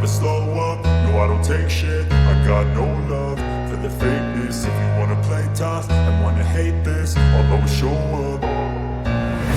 never slow up, no I don't take shit. I got no love for the fakeness. If you wanna play tough and wanna hate this, I'll always show up.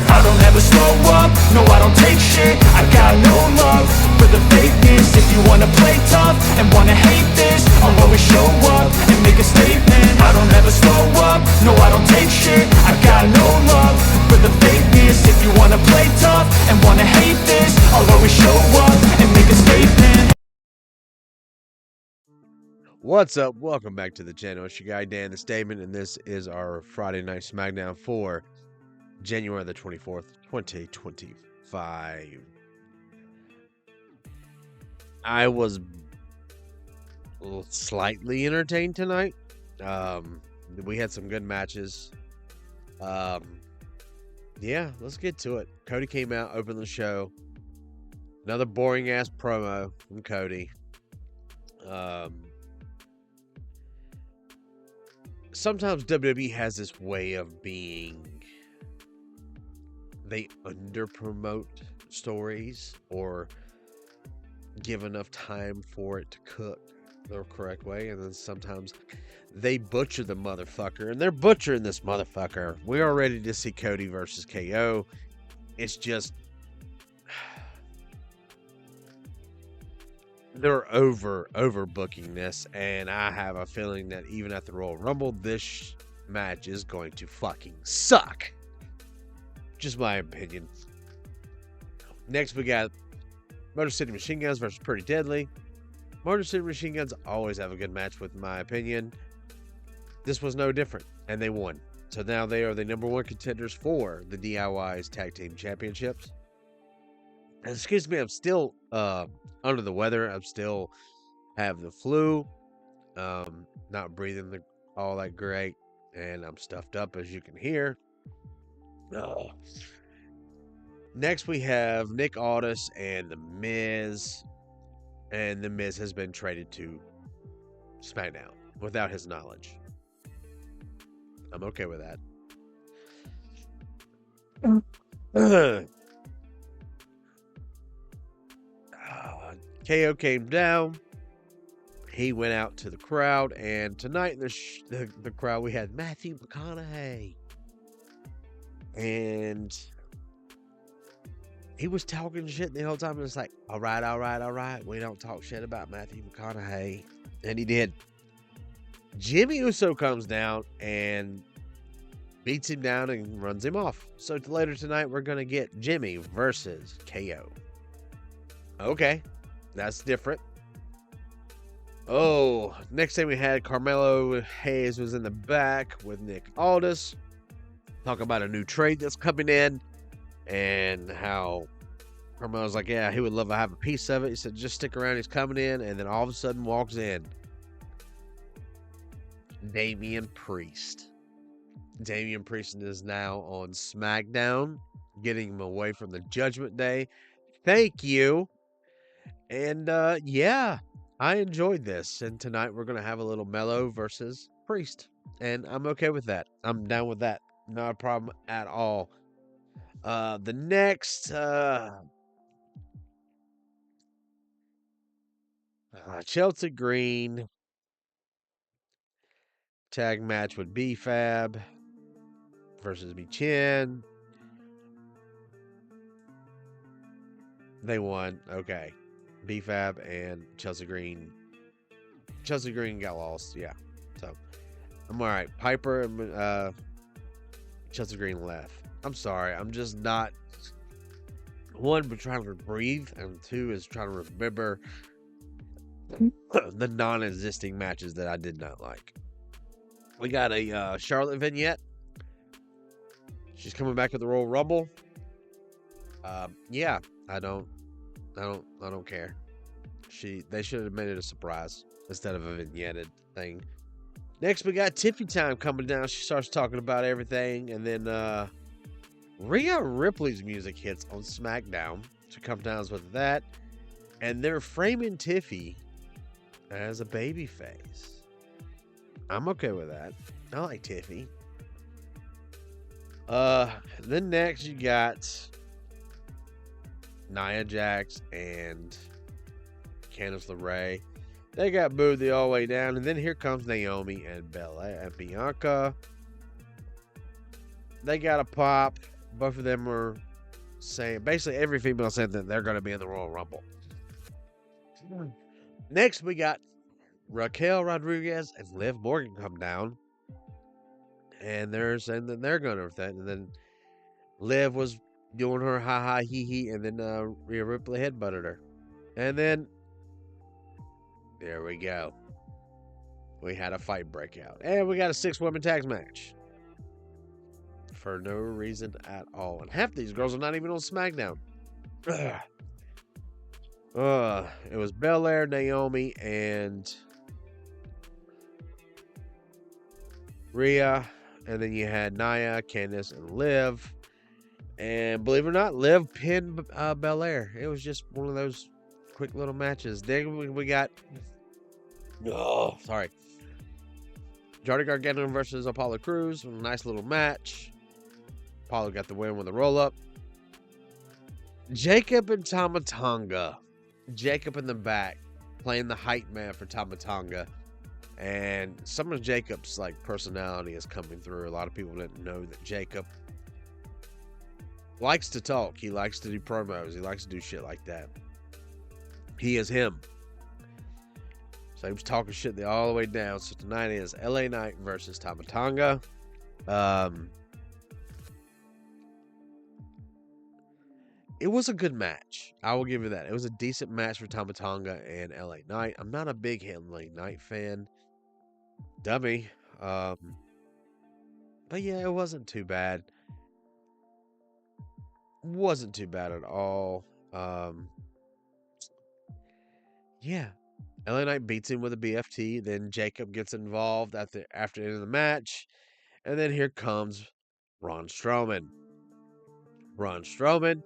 I don't ever slow up, no I don't take shit. I got no love for the fakeness. If you wanna play tough and wanna hate this, I'll always show up and make a statement. I don't ever slow up, no I don't take shit. I got no love for the fakeness. If you wanna play tough and wanna hate this, I'll always show up and make a statement. What's up? Welcome back to the channel. It's your guy Dan the Statement, and this is our Friday Night Smackdown for January the 24th, 2025. I was slightly entertained tonight. We had some good matches. Yeah, let's get to it. Cody came out, opened the show. Another boring ass promo from Cody. Sometimes WWE has this way of being, they under-promote stories or give enough time for it to cook the correct way, and then sometimes they butcher the motherfucker, and they're butchering this motherfucker. We are ready to see Cody versus KO. It's just, they're overbooking this, and I have a feeling that even at the Royal Rumble, this match is going to fucking suck. Just my opinion. Next, we got Motor City Machine Guns versus Pretty Deadly. Motor City Machine Guns always have a good match, with my opinion. This was no different, and they won. So now they are the number one contenders for the DIY's Tag Team Championships. Excuse me, I'm still under the weather. I'm still have the flu. Not breathing all that great, and I'm stuffed up, as you can hear. Next, we have Nick Aldis and The Miz. And The Miz has been traded to SmackDown without his knowledge. I'm okay with that. KO came down. He went out to the crowd. And tonight in the crowd, we had Matthew McConaughey. And he was talking shit the whole time. It's like, all right. We don't talk shit about Matthew McConaughey. And he did. Jimmy Uso comes down and beats him down and runs him off. So later tonight, we're going to get Jimmy versus KO. Okay, that's different. Oh, next thing we had, Carmelo Hayes was in the back with Nick Aldis. Talk about a new trade that's coming in, and how Carmelo's like, yeah, he would love to have a piece of it. He said, just stick around, he's coming in, and then all of a sudden walks in Damian Priest. Damian Priest is now on SmackDown, getting him away from the Judgment Day. Thank you. And yeah, I enjoyed this. And tonight we're going to have a little Mello versus Priest. And I'm okay with that. I'm down with that. Not a problem at all. The next Chelsea Green tag match with B-Fab versus B-Chin. They won. Okay. B-Fab and Chelsea Green. Chelsea Green got lost. Yeah. So I'm all right. Piper and Chelsea Green left. I'm sorry. I'm just not, one, but trying to breathe, and two is trying to remember the non-existing matches that I did not like. We got a Charlotte vignette. She's coming back at the Royal Rumble. Yeah, I don't care. They should have made it a surprise instead of a vignetted thing. Next, we got Tiffy Time coming down. She starts talking about everything, and then Rhea Ripley's music hits on SmackDown. She comes down with that, and they're framing Tiffy as a baby face. I'm okay with that. I like Tiffy. Then next you got Nia Jax and Candice LeRae. They got booed the all the way down, and then here comes Naomi and Bella and Bianca. They got a pop. Both of them were saying, basically every female said that they're going to be in the Royal Rumble. Next, we got Raquel Rodriguez and Liv Morgan come down, and they're saying that they're going to, and then Liv was doing her ha ha hee hee, and then Rhea Ripley headbutted her, and then there we go. We had a fight break out, and we got a 6-woman tag match for no reason at all, and half these girls are not even on SmackDown. It was Belair, Naomi, and Rhea, and then you had Nia, Candice, and Liv. And believe it or not, Liv pinned Belair. It was just one of those quick little matches. Then we got, Johnny Gargano versus Apollo Crews. A nice little match. Apollo got the win with a roll-up. Jacob and Tama Tonga. Jacob in the back, playing the hype man for Tama Tonga. And some of Jacob's personality is coming through. A lot of people didn't know that Jacob likes to talk. He likes to do promos. He likes to do shit like that. He is him. So he was talking shit all the way down. So tonight is LA Knight versus Tama Tonga. It was a good match. I will give you that. It was a decent match for Tama Tonga and LA Knight. I'm not a big LA Knight fan. Dummy. But yeah, it wasn't too bad. Wasn't too bad at all. Yeah. LA Knight beats him with a BFT. Then Jacob gets involved after the end of the match. And then here comes Braun Strowman. Braun Strowman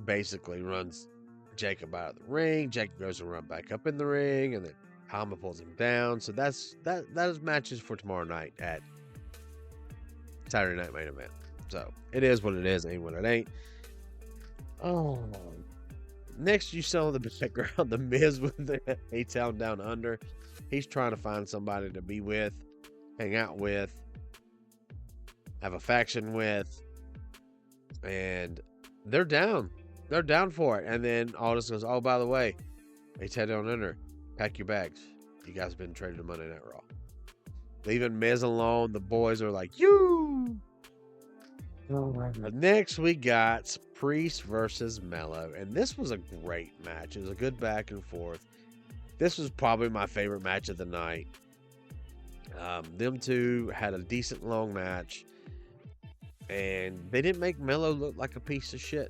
basically runs Jacob out of the ring. Jacob goes and run back up in the ring, and then Tama pulls him down. So that is matches for tomorrow night at Saturday Night Main Event. So it is what it is, ain't what it ain't. Oh, next you saw the background, the Miz with the A-Town Down Under. He's trying to find somebody to be with, hang out with, have a faction with, and they're down. They're down for it. And then Aldis goes, oh, by the way, A-Town Down Under, pack your bags. You guys have been traded to Monday Night Raw. Leaving Miz alone, the boys are like, you. Next, we got Priest versus Mello, and this was a great match. It was a good back and forth. This was probably my favorite match of the night. Them two had a decent long match, and they didn't make Mello look like a piece of shit.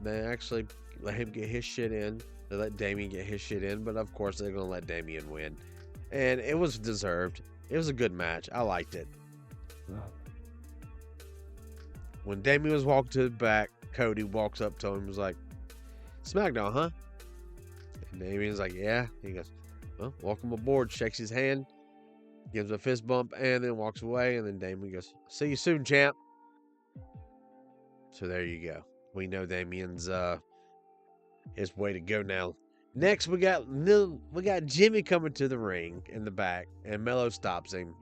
They actually let him get his shit in. They let Damian get his shit in, but of course they're going to let Damian win. And it was deserved. It was a good match. I liked it. When Damian was walking to the back, Cody walks up to him and was like, Smackdown, huh? And Damian's like, yeah. He goes, well, welcome aboard. Shakes his hand, gives him a fist bump, and then walks away. And then Damian goes, see you soon, champ. So there you go. We know Damian's his way to go now. Next, we got Jimmy coming to the ring in the back, and Mello stops him.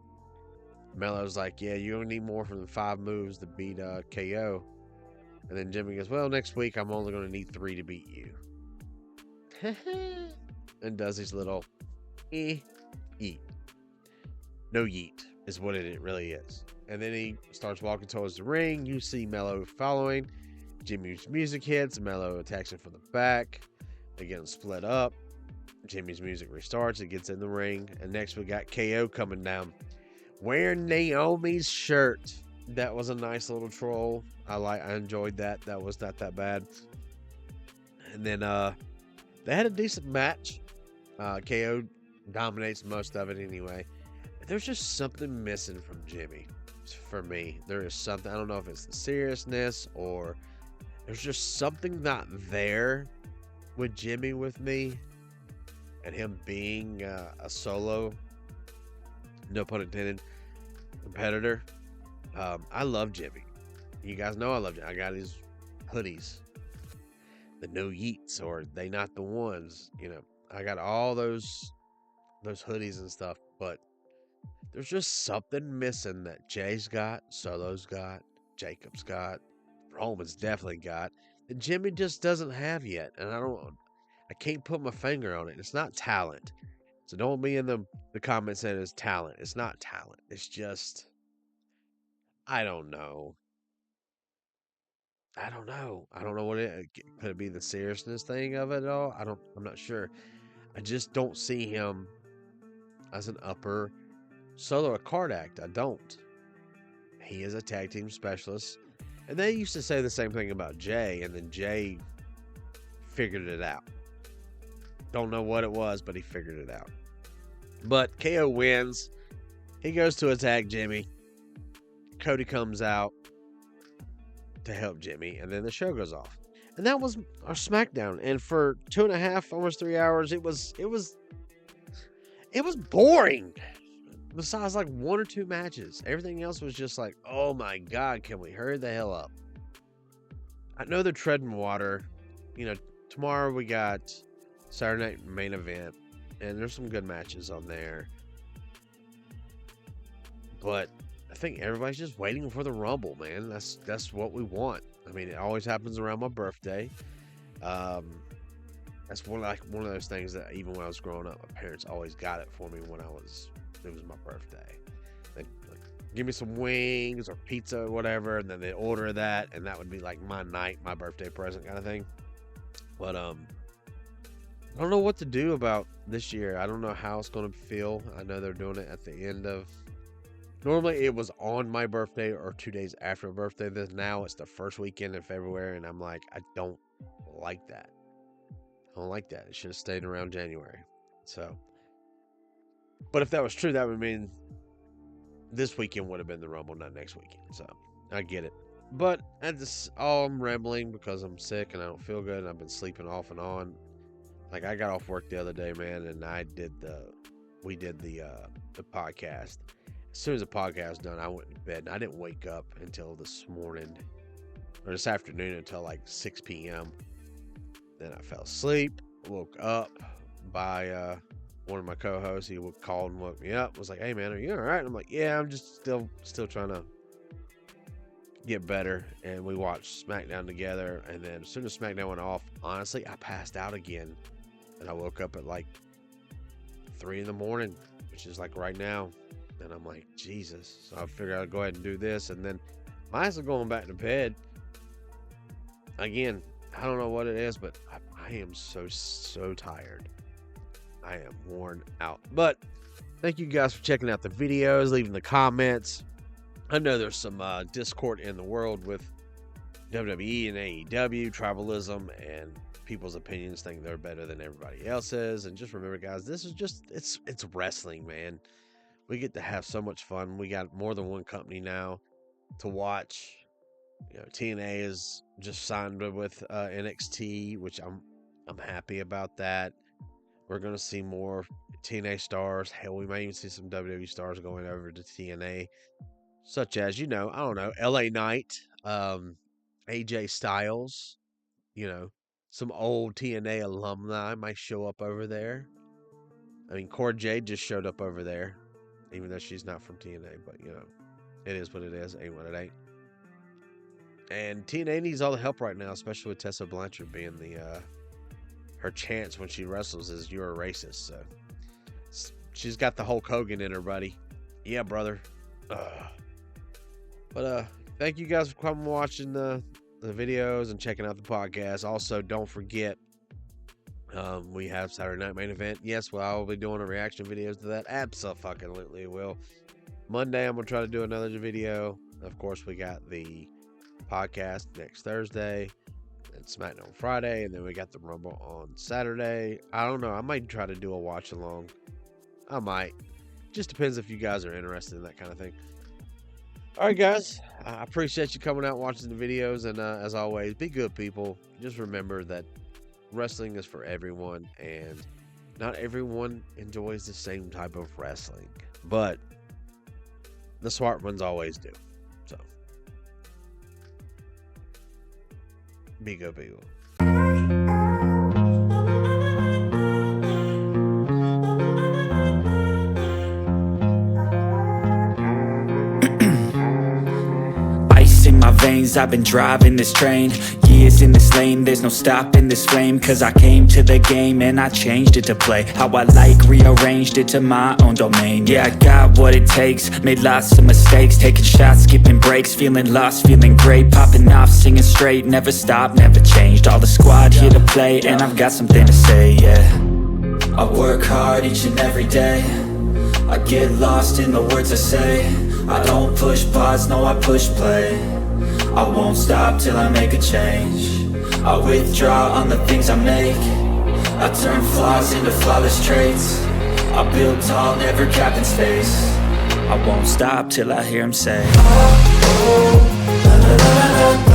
Mello's like, yeah, you don't need more than 5 moves to beat KO. And then Jimmy goes, well, next week I'm only going to need 3 to beat you. And does his little eat. No yeet is what it really is. And then he starts walking towards the ring. You see Mello following. Jimmy's music hits. Mello attacks him from the back. They get him split up. Jimmy's music restarts. It gets in the ring. And next we got KO coming down, wearing Naomi's shirt. That was a nice little troll. I enjoyed that. That was not that bad. And then they had a decent match. KO dominates most of it anyway. There's just something missing from Jimmy. For me, there is something. I don't know if it's the seriousness or there's just something not there with Jimmy with me, and him being a solo, no pun intended, competitor. I love Jimmy. You guys know I love Jimmy. I got his hoodies, the no yeets or they not the ones, I got all those hoodies and stuff, but there's just something missing that Jay's got, Solo's got, Jacob's got, Roman's definitely got, that Jimmy just doesn't have yet. And I can't put my finger on it. It's not talent. So don't be in the comments saying it's talent. It's not talent. It's just, I don't know. I don't know. I don't know what could it be, the seriousness thing of it all? I'm not sure. I just don't see him as an upper Solo a card act. I don't. He is a tag team specialist. And they used to say the same thing about Jay, and then Jay figured it out. Don't know what it was, but he figured it out. But KO wins. He goes to attack Jimmy. Cody comes out to help Jimmy, and then the show goes off. And that was our SmackDown. And for 2.5, almost 3 hours, it was boring. Besides like 1 or 2 matches, everything else was just like, oh my God, can we hurry the hell up? I know they're treading water. You know, tomorrow we got Saturday Night Main Event, and there's some good matches on there. But I think everybody's just waiting for the Rumble, man. That's what we want. I mean, it always happens around my birthday. That's one of those things that even when I was growing up, my parents always got it for me when it was my birthday. They'd like, give me some wings or pizza or whatever, and then they'd order that, and that would be like my birthday present kind of thing. But I don't know what to do about this year. I don't know how it's going to feel. I know they're doing it at the end of... Normally it was on my birthday or 2 days after my birthday. Now it's the first weekend in February, and I'm like, I don't like that. I don't like that. It should have stayed around January. So, but if that was true, that would mean this weekend would have been the Rumble, not next weekend. So I get it. But at this, I'm rambling because I'm sick and I don't feel good, and I've been sleeping off and on. Like, I got off work the other day, man, and we did the podcast. As soon as the podcast was done, I went to bed, and I didn't wake up until this afternoon until like 6 p.m. Then I fell asleep, woke up by one of my co-hosts. He called and woke me up. Was like, "Hey man, are you all right?" I'm like, "Yeah, I'm just still trying to get better." And we watched SmackDown together. And then as soon as SmackDown went off, honestly, I passed out again, and I woke up at like 3 in the morning, which is like right now. And I'm like, Jesus. So I figured I'd go ahead and do this, and then my eyes are going back to bed again. I don't know what it is, but I am so tired. I am worn out. But thank you guys for checking out the videos, leaving the comments. I know there's some discord in the world with WWE and AEW, tribalism, and people's opinions think they're better than everybody else's. And just remember, guys, this is just, it's wrestling, man. We get to have so much fun. We got more than one company now to watch. You know, TNA is just signed with NXT, which I'm happy about that. We're going to see more TNA stars. Hell, we might even see some WWE stars going over to TNA, such as, I don't know, LA Knight, AJ Styles, some old TNA alumni might show up over there. I mean, Cora Jade just showed up over there, even though she's not from TNA, but, it is what it is. Ain't what it ain't. And TNA needs all the help right now, especially with Tessa Blanchard being her chance when she wrestles is "you're a racist." So she's got the Hulk Hogan in her, buddy. Yeah, brother. But thank you guys for coming watching the videos and checking out the podcast. Also, don't forget, we have Saturday Night Main Event. Yes, well, I will be doing a reaction videos to that. Absolutely will. Monday, I'm gonna try to do another video. Of course, we got the podcast next Thursday, and SmackDown Friday, and then we got the Rumble on Saturday. I don't know. I might try to do a watch along. I might. Just depends if you guys are interested in that kind of thing. All right, guys. I appreciate you coming out and watching the videos, and as always, be good people. Just remember that wrestling is for everyone, and not everyone enjoys the same type of wrestling, but the smart ones always do. So, be good people. years I've been driving this train, years in this lane, there's no stopping this flame. Cause I came to the game and I changed it to play how I like, rearranged it to my own domain. Yeah, I got what it takes, made lots of mistakes, taking shots, skipping breaks, feeling lost, feeling great, popping off, singing straight, never stopped, never changed. All the squad here to play and I've got something to say, yeah. I work hard each and every day, I get lost in the words I say. I don't push pause, no, I push play. I won't stop till I make a change. I withdraw on the things I make, I turn flaws into flawless traits. I build tall, never capped in space. I won't stop till I hear him say, oh, oh, la, la, la, la, la.